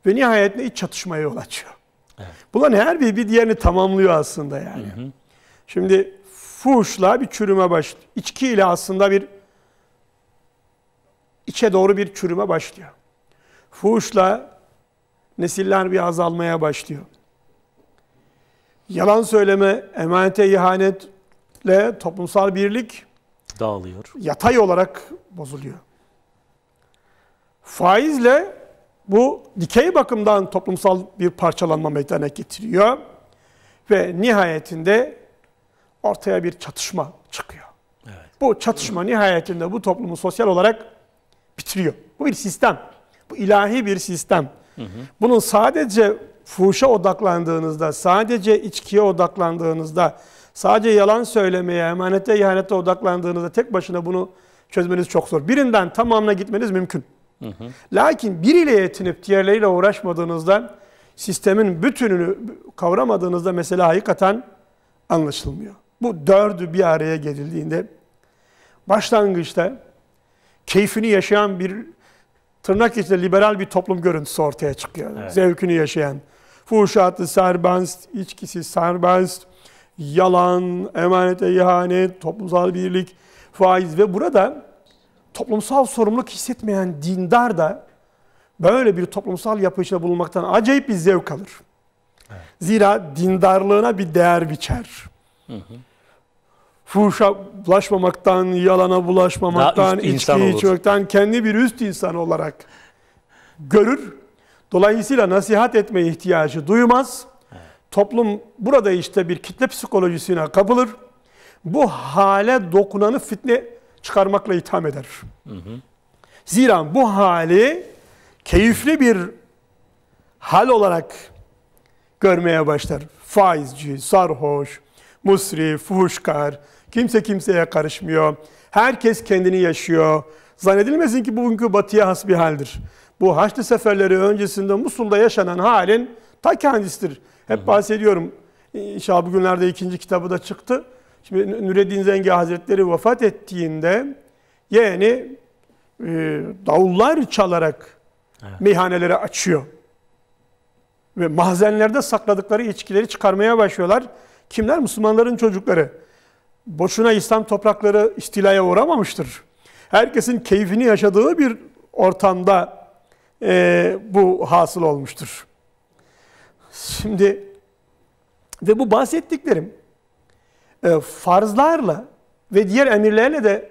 ve nihayetinde iç çatışmaya yol açıyor. Evet. Bunların her biri bir diğerini tamamlıyor aslında yani. Şimdi fuhuşla bir çürüme başlıyor. İçki ile aslında bir içe doğru bir çürüme başlıyor. Fuhuşla nesiller bir azalmaya başlıyor. Yalan söyleme, emanete ihanetle toplumsal birlik dağılıyor. Yatay olarak bozuluyor. Faizle bu dikey bakımdan toplumsal bir parçalanma meydana getiriyor ve nihayetinde ortaya bir çatışma çıkıyor. Evet. Bu çatışma nihayetinde bu toplumu sosyal olarak bitiriyor. Bu bir sistem. Bu ilahi bir sistem. Bunun sadece fuhuşa odaklandığınızda, sadece içkiye odaklandığınızda, sadece yalan söylemeye, emanete, ihanete odaklandığınızda tek başına bunu çözmeniz çok zor. Birinden tamamına gitmeniz mümkün. Lakin biriyle yetinip diğerleriyle uğraşmadığınızda, sistemin bütününü kavramadığınızda mesela hakikaten anlaşılmıyor. Bu dördü bir araya geldiğinde başlangıçta keyfini yaşayan bir tırnak içinde liberal bir toplum görüntüsü ortaya çıkıyor. Evet. Zevkini yaşayan. Fuhuşatı serbest, içkisi serbest, yalan, emanete ihanet, toplumsal birlik, faiz ve burada toplumsal sorumluluk hissetmeyen dindar da böyle bir toplumsal yapı içinde bulunmaktan acayip bir zevk alır. Evet. Zira dindarlığına bir değer biçer. Fuhuşa bulaşmamaktan, yalana bulaşmamaktan, içkiyi içmekten kendi bir üst insan olarak görür. Dolayısıyla nasihat etme ihtiyacı duymaz. Evet. Toplum burada işte bir kitle psikolojisine kapılır. Bu hale dokunanı fitne çıkarmakla itham eder. Zira bu hali keyifli bir hal olarak görmeye başlar. Faizci, sarhoş, musrif, fuhuşkar, kimse kimseye karışmıyor. Herkes kendini yaşıyor. Zannedilmesin ki bugünkü batıya has bir haldir. Bu Haçlı seferleri öncesinde Musul'da yaşanan halin ta kendisidir. Hep bahsediyorum. İnşallah bugünlerde ikinci kitabı da çıktı. Şimdi Nureddin Zengi Hazretleri vefat ettiğinde yeğeni davullar çalarak meyhaneleri açıyor. Ve mahzenlerde sakladıkları içkileri çıkarmaya başlıyorlar. Kimler? Müslümanların çocukları. Boşuna İslam toprakları istilaya uğramamıştır. Herkesin keyfini yaşadığı bir ortamda bu hasıl olmuştur. Şimdi ve bu bahsettiklerim farzlarla ve diğer emirlerle de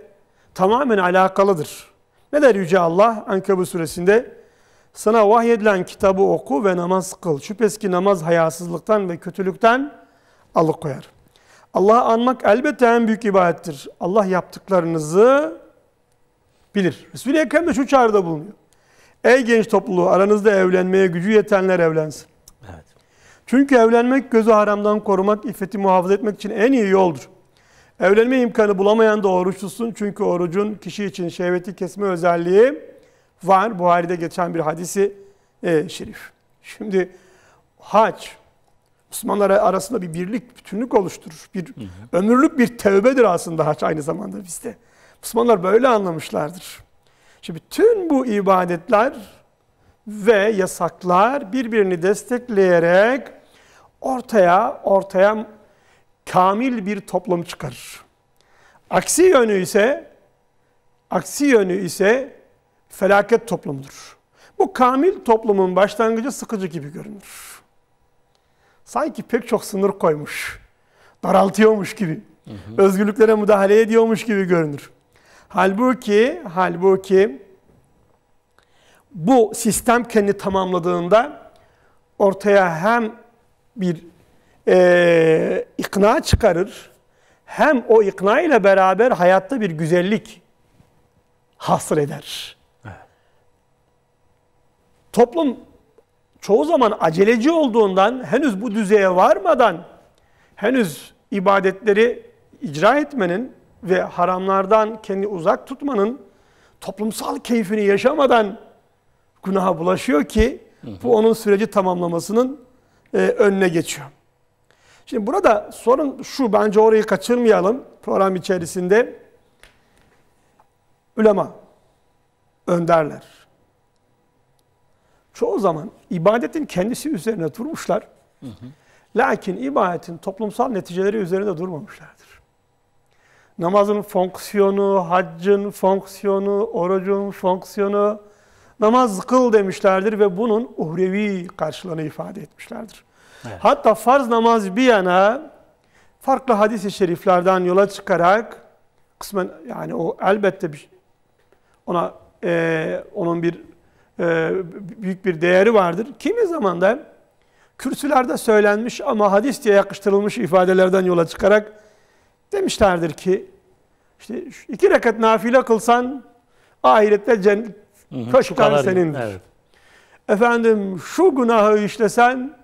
tamamen alakalıdır. Ne der Yüce Allah Ankebut suresinde? Sana vahyedilen kitabı oku ve namaz kıl. Şüphesiz ki namaz hayasızlıktan ve kötülükten alıkoyar. Allah'ı anmak elbette en büyük ibadettir. Allah yaptıklarınızı bilir. Resul-i Ekrem de şu çağrıda bulunuyor. Ey genç topluluğu, aranızda evlenmeye gücü yetenler evlensin. Evet. Çünkü evlenmek gözü haramdan korumak, iffeti muhafaza etmek için en iyi yoldur. Evlenme imkanı bulamayan da oruç tutsun. Çünkü orucun kişi için şehveti kesme özelliği var. Buhari'de geçen bir hadisi şerif. Şimdi hac, Müslümanlar arasında bir birlik, bütünlük oluşturur. Bir ömürlük bir tevbedir aslında hac aynı zamanda bizde. Müslümanlar böyle anlamışlardır. Şimdi bütün bu ibadetler ve yasaklar birbirini destekleyerek ortaya kamil bir toplum çıkarır. Aksi yönü ise felaket toplumudur. Bu kamil toplumun başlangıcı sıkıcı gibi görünür. Sanki pek çok sınır koymuş, daraltıyormuş gibi, özgürlüklere müdahale ediyormuş gibi görünür. Halbuki bu sistem kendi tamamladığında ortaya hem bir ikna çıkarır, hem o ikna ile beraber hayatta bir güzellik hasıl eder. Evet. Toplum çoğu zaman aceleci olduğundan henüz bu düzeye varmadan henüz ibadetleri icra etmenin ve haramlardan kendini uzak tutmanın toplumsal keyfini yaşamadan günaha bulaşıyor ki bu onun süreci tamamlamasının önüne geçiyor. Şimdi burada sorun şu, bence orayı kaçırmayalım program içerisinde. Ulema, önderler. Çoğu zaman ibadetin kendisi üzerine durmuşlar. Lakin ibadetin toplumsal neticeleri üzerinde durmamışlardır. Namazın fonksiyonu, haccın fonksiyonu, orucun fonksiyonu, namaz kıl demişlerdir ve bunun uhrevi karşılığını ifade etmişlerdir. Evet. Hatta farz namaz bir yana farklı hadis-i şeriflerden yola çıkarak kısmen yani o elbette onun bir büyük bir değeri vardır. Kimi zaman da kürsülerde söylenmiş ama hadis diye yakıştırılmış ifadelerden yola çıkarak demişlerdir ki işte 2 rekat nafile kılsan ahirette köşkten senindir. Evet. Efendim şu günahı işlesen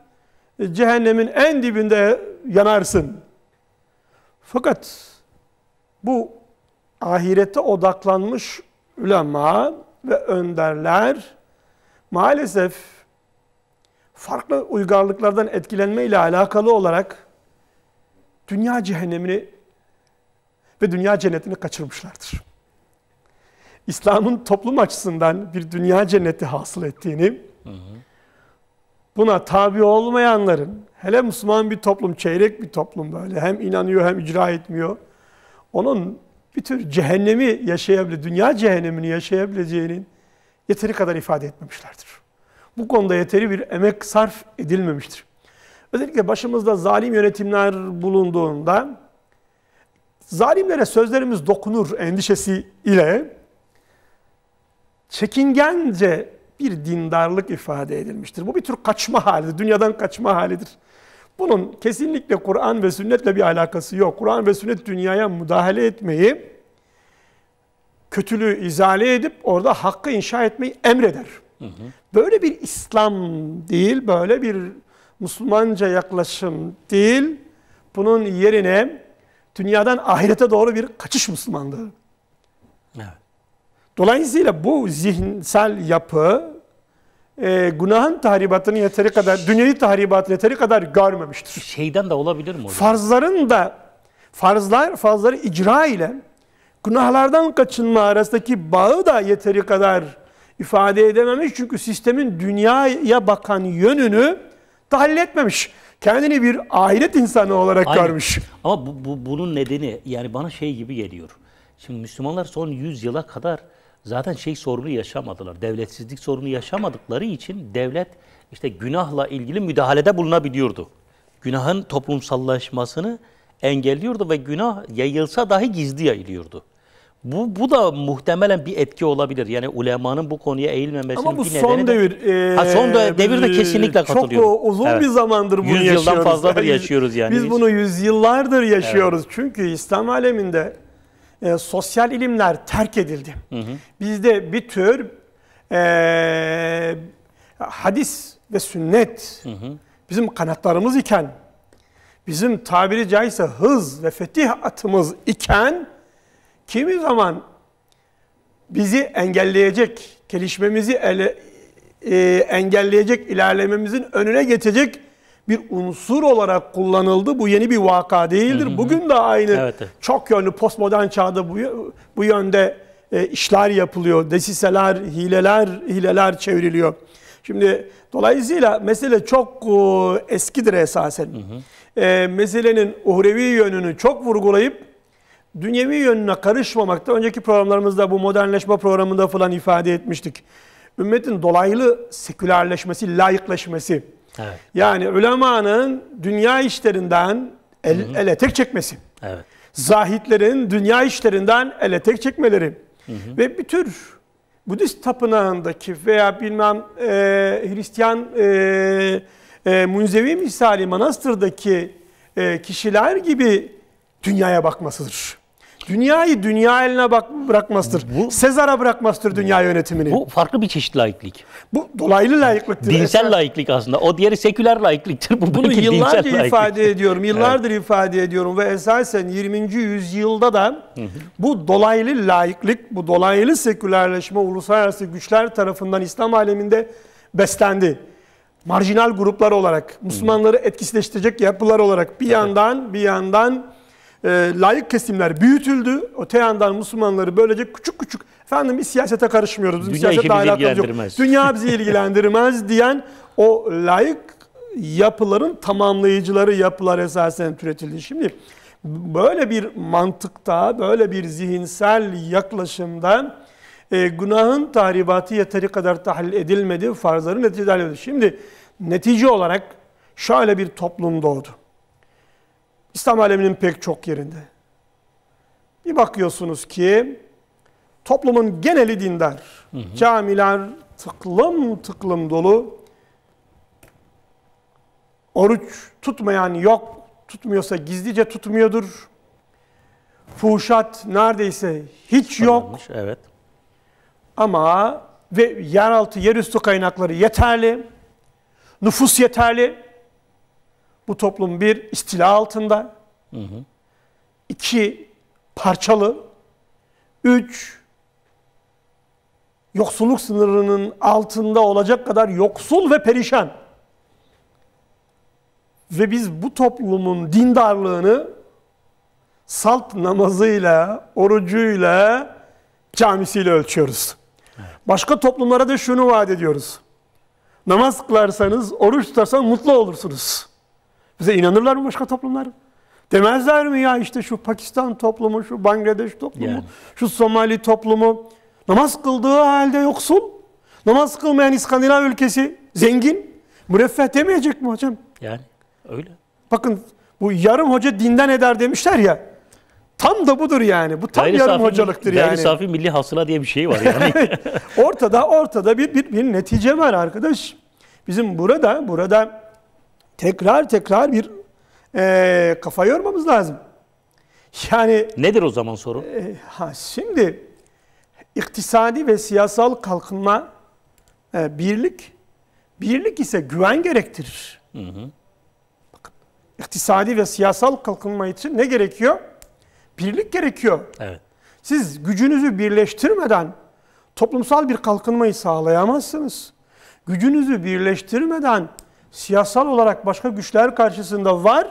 cehennemin en dibinde yanarsın. Fakat bu ahirete odaklanmış ulema ve önderler maalesef farklı uygarlıklardan etkilenmeyle alakalı olarak dünya cehennemini ve dünya cennetini kaçırmışlardır. İslam'ın toplum açısından bir dünya cenneti hasıl ettiğini, buna tabi olmayanların, hele Müslüman bir toplum, çeyrek bir toplum böyle, hem inanıyor hem icra etmiyor, onun bir tür cehennemi dünya cehennemini yaşayabileceğinin yeteri kadar ifade etmemişlerdir. Bu konuda yeteri bir emek sarf edilmemiştir. Özellikle başımızda zalim yönetimler bulunduğunda, zalimlere sözlerimiz dokunur endişesi ile çekingence bir dindarlık ifade edilmiştir. Bu bir tür kaçma halidir, dünyadan kaçma halidir. Bunun kesinlikle Kur'an ve sünnetle bir alakası yok. Kur'an ve sünnet dünyaya müdahale etmeyi, kötülüğü izale edip orada hakkı inşa etmeyi emreder. Böyle bir İslam değil, böyle bir Müslümanca yaklaşım değil. Bunun yerine dünyadan ahirete doğru bir kaçış Müslümanlığı. Evet. Dolayısıyla bu zihinsel yapı günahın tahribatını yeteri kadar, dünyevi tahribatını yeteri kadar görmemiştir. Şeyden de olabilir mi hocam? Farzların da, farzları icra ile günahlardan kaçınma arasındaki bağı da yeteri kadar ifade edememiş. Çünkü sistemin dünyaya bakan yönünü tahlil etmemiş. Kendini bir ahiret insanı olarak Aynen. görmüş. Ama bunun nedeni yani bana şey gibi geliyor. Şimdi Müslümanlar son 100 yıla kadar zaten sorunu yaşamadılar. Devletsizlik sorunu yaşamadıkları için devlet işte günahla ilgili müdahalede bulunabiliyordu. Günahın toplumsallaşmasını engelliyordu ve günah yayılsa dahi gizli yayılıyordu. Bu da muhtemelen bir etki olabilir. Yani ulemanın bu konuya eğilmemesinin ama bu bir nedeni son devir. son devirde kesinlikle katılıyorum. Çok uzun bir zamandır bunu 100 yaşıyoruz. yıldan fazladır yaşıyoruz yani. Biz bunu yüzyıllardır yaşıyoruz. Evet. Çünkü İslam aleminde sosyal ilimler terk edildi. Bizde bir tür hadis ve sünnet bizim kanatlarımız iken, bizim tabiri caizse hız ve fetih atımız iken, kimi zaman bizi engelleyecek, gelişmemizi engelleyecek, ilerlememizin önüne geçecek bir unsur olarak kullanıldı. Bu yeni bir vaka değildir. Bugün de aynı evet. Çok yönlü postmodern çağda bu yönde işler yapılıyor. Desiseler, hileler çevriliyor. Şimdi dolayısıyla mesele çok eskidir esasen. Meselenin uhrevi yönünü çok vurgulayıp dünyevi yönüne karışmamakta. Önceki programlarımızda bu modernleşme programında falan ifade etmiştik. Ümmetin dolaylı sekülerleşmesi, laikleşmesi. Evet. Yani ulemanın dünya işlerinden ele tek çekmesi. Evet. Zahitlerin dünya işlerinden ele tek çekmeleri. Ve bir tür Budist tapınağındaki veya bilmem Hristiyan Munzevi misali manastırdaki kişiler gibi dünyaya bakmasıdır. Dünyayı dünya eline bırakmasıdır. Sezar'a bırakmasıdır dünya yönetimini. Bu farklı bir çeşit laiklik. Bu dolaylı laikliktir. Dinsel laiklik aslında. O diğeri seküler laikliktir. Bunu yıllarca ifade ediyorum. Yıllardır ifade ediyorum ve esasen 20. yüzyılda da bu dolaylı laiklik, bu dolaylı sekülerleşme uluslararası güçler tarafından İslam aleminde beslendi. Marjinal gruplar olarak, Müslümanları etkisizleştirecek yapılar olarak bir yandan laik kesimler büyütüldü. Öte yandan Müslümanları böylece küçük efendim biz siyasete karışmıyoruz. Bizim siyasetle alakamız yok. Dünya bizi ilgilendirmez diyen o laik yapıların tamamlayıcıları yapılar esasen türetildi. Şimdi böyle bir mantıkta, böyle bir zihinsel yaklaşımda günahın tahribatı yeteri kadar tahlil edilmedi, farzların neticede edilmedi. Şimdi netice olarak şöyle bir toplum doğdu. İslam aleminin pek çok yerinde. Bir bakıyorsunuz ki toplumun geneli dindar. Camiler tıklım dolu. Oruç tutmayan yok. Tutmuyorsa gizlice tutmuyordur. Fuhuşat neredeyse hiç yok. Evet. Ama ve yeraltı, yerüstü kaynakları yeterli. Nüfus yeterli. Bu toplum bir istila altında. 2 parçalı. 3 yoksulluk sınırının altında olacak kadar yoksul ve perişan. Ve biz bu toplumun dindarlığını salt namazıyla, orucuyla, camisiyle ölçüyoruz. Evet. Başka toplumlara da şunu vaat ediyoruz. Namaz kılarsanız, oruç tutarsanız mutlu olursunuz. Bize inanırlar mı başka toplumlar? Demezler mi ya işte şu Pakistan toplumu, şu Bangladeş toplumu, şu Somali toplumu namaz kıldığı halde yoksul, namaz kılmayan İskandinav ülkesi zengin, müreffeh demeyecek mi hocam? Yani öyle. Bakın bu yarım hoca dinden eder demişler ya, tam da budur yani. Bu tam yarım hocalıktır yani. Gayri safi milli hasıla diye bir şey var yani. ortada bir netice var arkadaş. Bizim burada tekrar bir kafa yormamız lazım. Yani nedir o zaman sorun? Şimdi iktisadi ve siyasal kalkınma birlik ise güven gerektirir. Bakın, iktisadi ve siyasal kalkınma için ne gerekiyor? Birlik gerekiyor. Evet. Siz gücünüzü birleştirmeden toplumsal bir kalkınmayı sağlayamazsınız. gücünüzü birleştirmeden siyasal olarak başka güçler karşısında var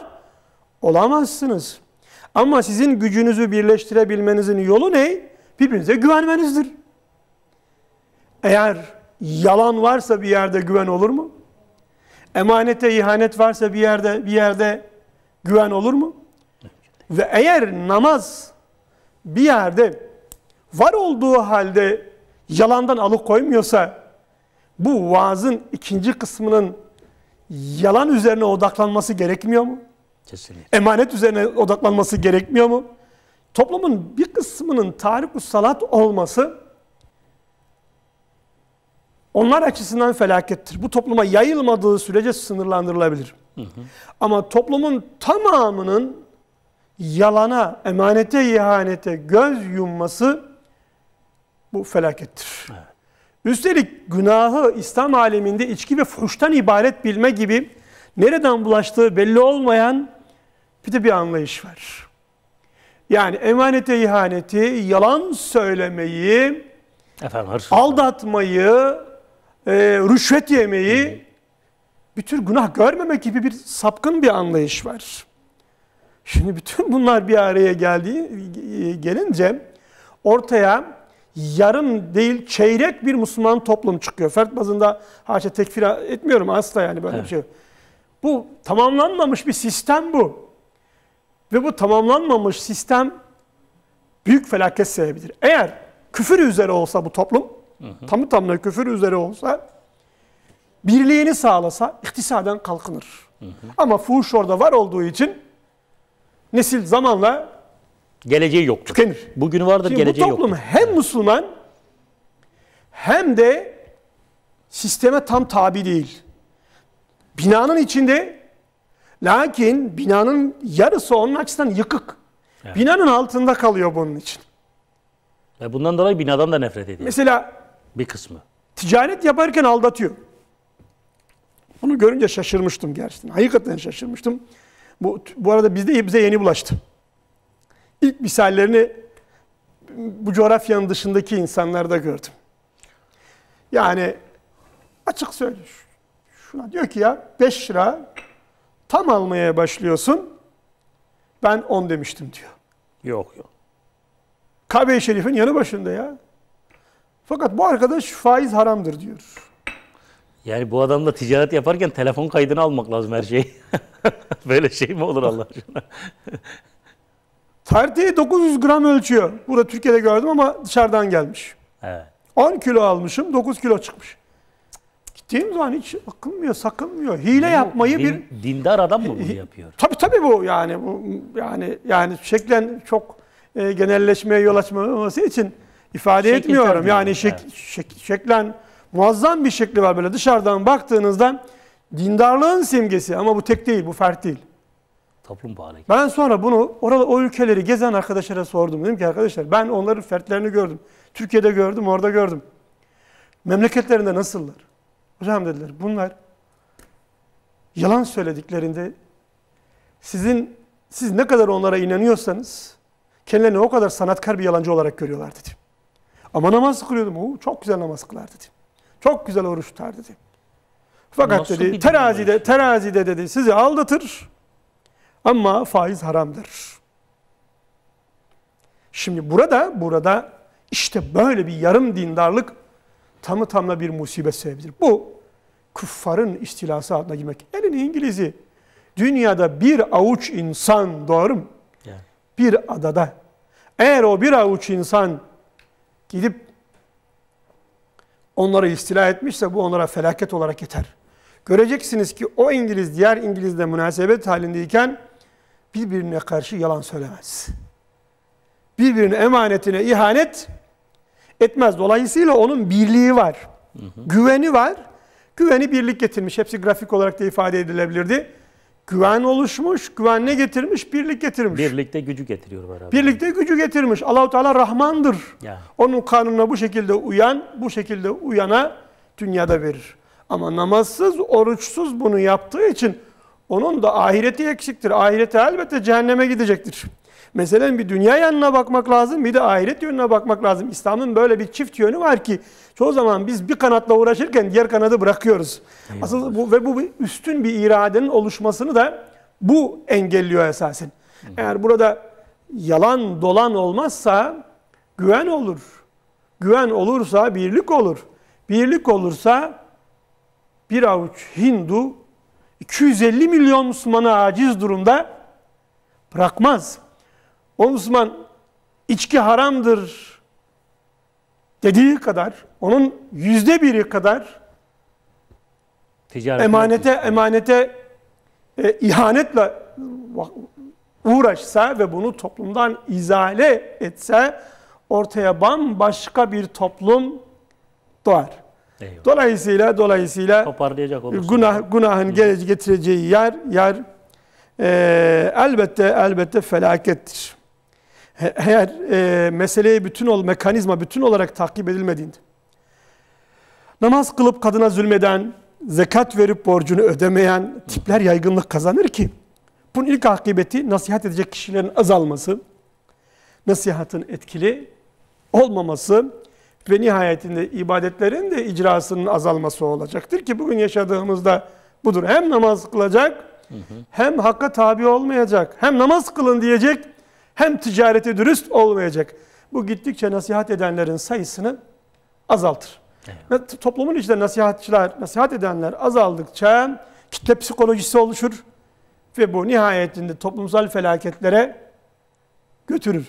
olamazsınız. Ama sizin gücünüzü birleştirebilmenizin yolu ne? Birbirinize güvenmenizdir. Eğer yalan varsa bir yerde güven olur mu? Emanete ihanet varsa bir yerde güven olur mu? Ve eğer namaz bir yerde var olduğu halde yalandan alıkoymuyorsa, bu vaazın ikinci kısmının yalan üzerine odaklanması gerekmiyor mu? Kesinlikle. Emanet üzerine odaklanması gerekmiyor mu? Toplumun bir kısmının tarikus salat olması onlar açısından felakettir. Bu topluma yayılmadığı sürece sınırlandırılabilir. Ama toplumun tamamının yalana, emanete, ihanete göz yumması bu felakettir. Evet. Üstelik günahı İslam aleminde içki ve fuhuştan ibaret bilme gibi nereden bulaştığı belli olmayan bir anlayış var. Yani emanete ihaneti, yalan söylemeyi, aldatmayı, rüşvet yemeyi bir tür günah görmemek gibi bir sapkın bir anlayış var. Şimdi bütün bunlar bir araya gelince ortaya yarım değil çeyrek bir Müslüman toplum çıkıyor. Fert bazında haşa tekfir etmiyorum asla, yani böyle bir şey. Bu tamamlanmamış bir sistem bu. Ve bu tamamlanmamış sistem büyük felaket sebebidir. Eğer küfür üzere olsa bu toplum, tamı tamına küfür üzere olsa, birliğini sağlasa iktisaden kalkınır. Ama fuhuş orada var olduğu için nesil zamanla geleceği yoktur. Tükenir. Bugün vardır, şimdi geleceği yoktur. Bu toplum hem Müslüman hem de sisteme tam tabi değil. Binanın içinde, lakin binanın yarısı onun açısından yıkık. Evet. Binanın altında kalıyor bunun için. Ve bundan dolayı binadan da nefret ediyor. Mesela bir kısmı ticaret yaparken aldatıyor. Bunu görünce şaşırmıştım gerçekten. Hakikaten şaşırmıştım. Bu arada bize yeni bulaştı. İlk misallerini bu coğrafyanın dışındaki insanlarda gördüm. Yani açık söylüyor. Şuna diyor ki ya 5 lira tam almaya başlıyorsun. Ben 10 demiştim diyor. Yok. Kabe-i Şerif'in yanı başında ya. Fakat bu arkadaş faiz haramdır diyor. Yani bu adamla ticaret yaparken telefon kaydını almak lazım her şeyi. Böyle şey mi olur Allah aşkına? Tartıya 900 gram ölçüyor. Burada Türkiye'de gördüm ama dışarıdan gelmiş. Evet. 10 kilo almışım, 9 kilo çıkmış. Gittiğim zaman hiç akılmıyor, sakınmıyor. Hile yapmayı dindar adam mı bunu yapıyor? Tabii bu yani şeklen çok genelleşmeye yol açmaması için ifade etmiyorum. Yani şeklen muazzam bir şekli var böyle dışarıdan baktığınızda dindarlığın simgesi, ama bu tek değil, bu fert değil. Toplum bağlı. Ben sonra bunu o ülkeleri gezen arkadaşlara sordum. Dedim ki arkadaşlar, ben onların fertlerini gördüm. Türkiye'de gördüm, orada gördüm. Memleketlerinde nasıllar? Hocam dediler, bunlar yalan söylediklerinde siz ne kadar onlara inanıyorsanız kendilerini o kadar sanatkar bir yalancı olarak görüyorlar dedi. Ama namaz kılıyordum. Çok güzel namaz kılar dedi. Çok güzel oruç tutar dedi. Fakat nasıl dedi terazide dedi sizi aldatır ama faiz haramdır. Şimdi burada işte böyle bir yarım dindarlık tamı tamına bir musibet sebebidir. Bu küffarın istilası altına girmek. En İngiliz'i dünyada bir avuç insan, doğru mu? Yani. Bir adada. Eğer o bir avuç insan gidip onları istila etmişse bu onlara felaket olarak yeter. Göreceksiniz ki o İngiliz diğer İngilizle münasebet halindeyken birbirine karşı yalan söylemez. Birbirinin emanetine ihanet etmez. Dolayısıyla onun birliği var. Güveni var. Güveni birlik getirmiş. Hepsi grafik olarak da ifade edilebilirdi. Güven oluşmuş. Güven ne getirmiş? Birlik getirmiş. Birlikte gücü getiriyor beraber. Birlikte gücü getirmiş. Allah-u Teala Rahmandır. Yani. Onun kanununa bu şekilde bu şekilde uyana dünyada verir. Ama namazsız, oruçsuz bunu yaptığı için onun da ahireti eksiktir. Ahirete elbette cehenneme gidecektir. Meselen bir dünya yanına bakmak lazım, bir de ahiret yönüne bakmak lazım. İslam'ın böyle bir çift yönü var ki çoğu zaman biz bir kanatla uğraşırken diğer kanadı bırakıyoruz. Eyvallah. Asıl bu üstün bir iradenin oluşmasını da bu engelliyor esasen. Eğer burada yalan dolan olmazsa güven olur. Güven olursa birlik olur. Birlik olursa bir avuç Hindu 250 milyon Müslümanı aciz durumda bırakmaz. O Müslüman içki haramdır dediği kadar, onun %1'i kadar emanete ihanetle uğraşsa ve bunu toplumdan izale etse ortaya bambaşka bir toplum doğar. Eyvallah. Dolayısıyla Toparlayacak olursa. günahın getireceği yer elbette felakettir. Eğer meseleyi mekanizma bütün olarak takip edilmediğinde, namaz kılıp kadına zulmeden, zekat verip borcunu ödemeyen tipler yaygınlık kazanır ki, bunun ilk akıbeti nasihat edecek kişilerin azalması, nasihatın etkili olmaması ve nihayetinde ibadetlerin de icrasının azalması olacaktır ki bugün yaşadığımızda budur. Hem namaz kılacak, hem hakka tabi olmayacak, hem namaz kılın diyecek, hem ticareti dürüst olmayacak. Bu gittikçe nasihat edenlerin sayısını azaltır. Evet. Ve toplumun içinde nasihat edenler azaldıkça kitle psikolojisi oluşur ve bu nihayetinde toplumsal felaketlere götürür.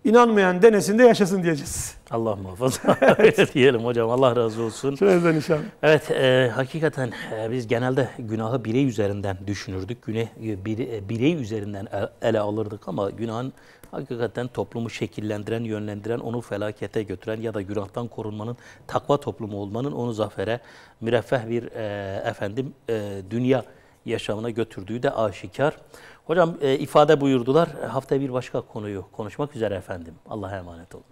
İnanmayan denesin de yaşasın diyeceğiz. Allah muhafaza. Öyle diyelim hocam. Allah razı olsun. Şöyle inşallah. Evet, hakikaten biz genelde günahı birey üzerinden düşünürdük. Birey üzerinden ele alırdık ama günahın hakikaten toplumu şekillendiren, yönlendiren, onu felakete götüren ya da günahtan korunmanın, takva toplumu olmanın onu zafere, müreffeh bir dünya yaşamına götürdüğü de aşikar. Hocam ifade buyurdular. Haftaya bir başka konuyu konuşmak üzere efendim. Allah'a emanet olun.